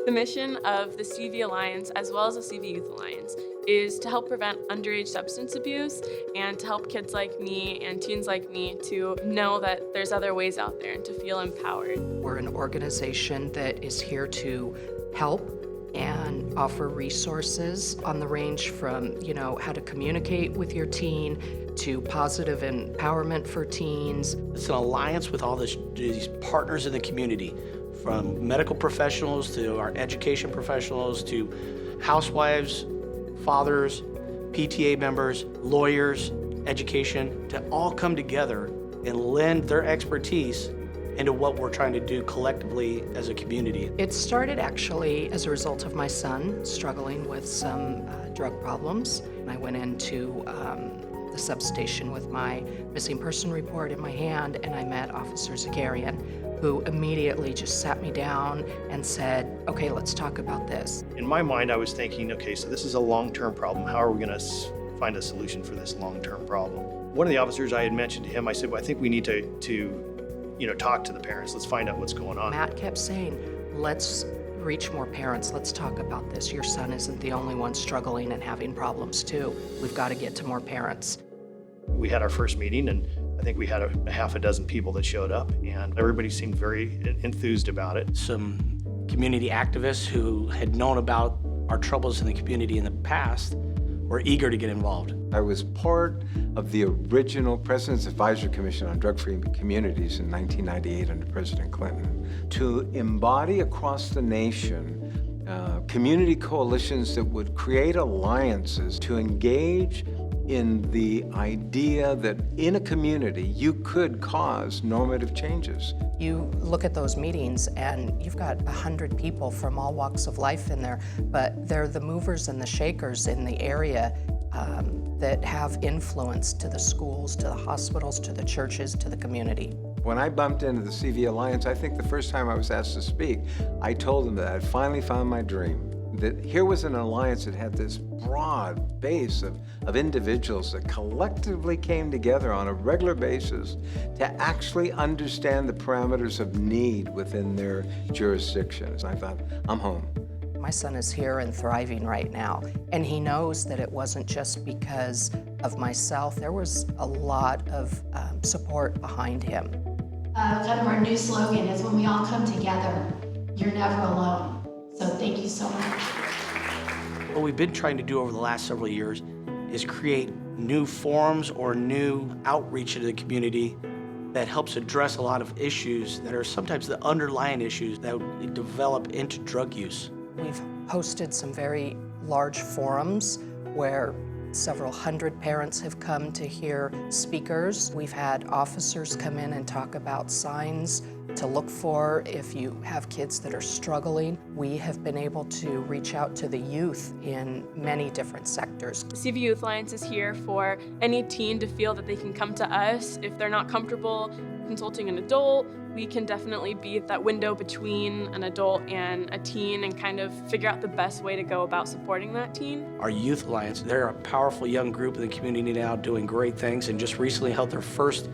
The mission of the CV Alliance, as well as the CV Youth Alliance, is to help prevent underage substance abuse and to help kids like me and teens like me to know that there's other ways out there and to feel empowered. We're an organization that is here to help and offer resources on the range from, how to communicate with your teen to positive empowerment for teens. It's an alliance with all these partners in the community, from medical professionals to our education professionals to housewives, fathers, PTA members, lawyers, education, to all come together and lend their expertise into what we're trying to do collectively as a community. It started actually as a result of my son struggling with some drug problems. I went into the substation with my missing person report in my hand, and I met Officer Zakarian, who immediately just sat me down and said, okay, let's talk about this. In my mind, I was thinking, okay, so this is a long-term problem. How are we gonna find a solution for this long-term problem? One of the officers, I had mentioned to him, I said, well, I think we need to talk to the parents. Let's find out what's going on. Matt kept saying, let's reach more parents. Let's talk about this. Your son isn't the only one struggling and having problems too. We've got to get to more parents. We had our first meeting, and I think we had a half a dozen people that showed up, and everybody seemed very enthused about it. Some community activists who had known about our troubles in the community in the past were eager to get involved. I was part of the original President's Advisory Commission on Drug-Free Communities in 1998 under President Clinton to embody across the nation community coalitions that would create alliances to engage in the idea that in a community you could cause normative changes. You look at those meetings and you've got 100 people from all walks of life in there, but they're the movers and the shakers in the area that have influence to the schools, to the hospitals, to the churches, to the community. When I bumped into the CV Alliance, I think the first time I was asked to speak, I told them that I'd finally found my dream. That here was an alliance that had this broad base of individuals that collectively came together on a regular basis to actually understand the parameters of need within their jurisdictions. I thought, I'm home. My son is here and thriving right now, and he knows that it wasn't just because of myself. There was a lot of support behind him. Kind of our new slogan is when we all come together, you're never alone. So thank you so much. What we've been trying to do over the last several years is create new forums or new outreach into the community that helps address a lot of issues that are sometimes the underlying issues that develop into drug use. We've hosted some very large forums where several hundred parents have come to hear speakers. We've had officers come in and talk about signs to look for if you have kids that are struggling. We have been able to reach out to the youth in many different sectors. CV Youth Alliance is here for any teen to feel that they can come to us. If they're not comfortable consulting an adult, we can definitely be that window between an adult and a teen and kind of figure out the best way to go about supporting that teen. Our Youth Alliance, they're a powerful young group in the community now doing great things, and just recently held their first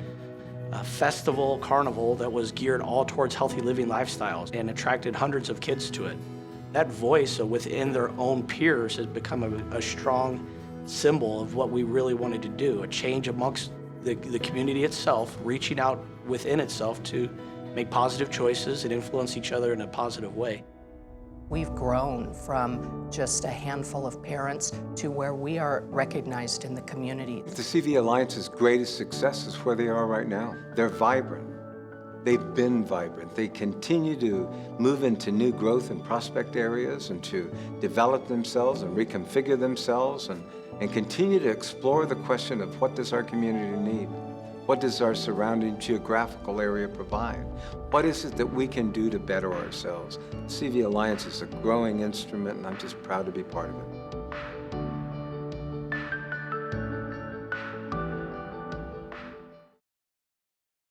carnival that was geared all towards healthy living lifestyles and attracted hundreds of kids to it. That voice within their own peers has become a strong symbol of what we really wanted to do, a change amongst the community itself, reaching out within itself to make positive choices and influence each other in a positive way. We've grown from just a handful of parents to where we are recognized in the community. The CV Alliance's greatest success is where they are right now. They're vibrant. They've been vibrant. They continue to move into new growth and prospect areas and to develop themselves and reconfigure themselves and continue to explore the question of what does our community need? What does our surrounding geographical area provide? What is it that we can do to better ourselves? CV Alliance is a growing instrument, and I'm just proud to be part of it.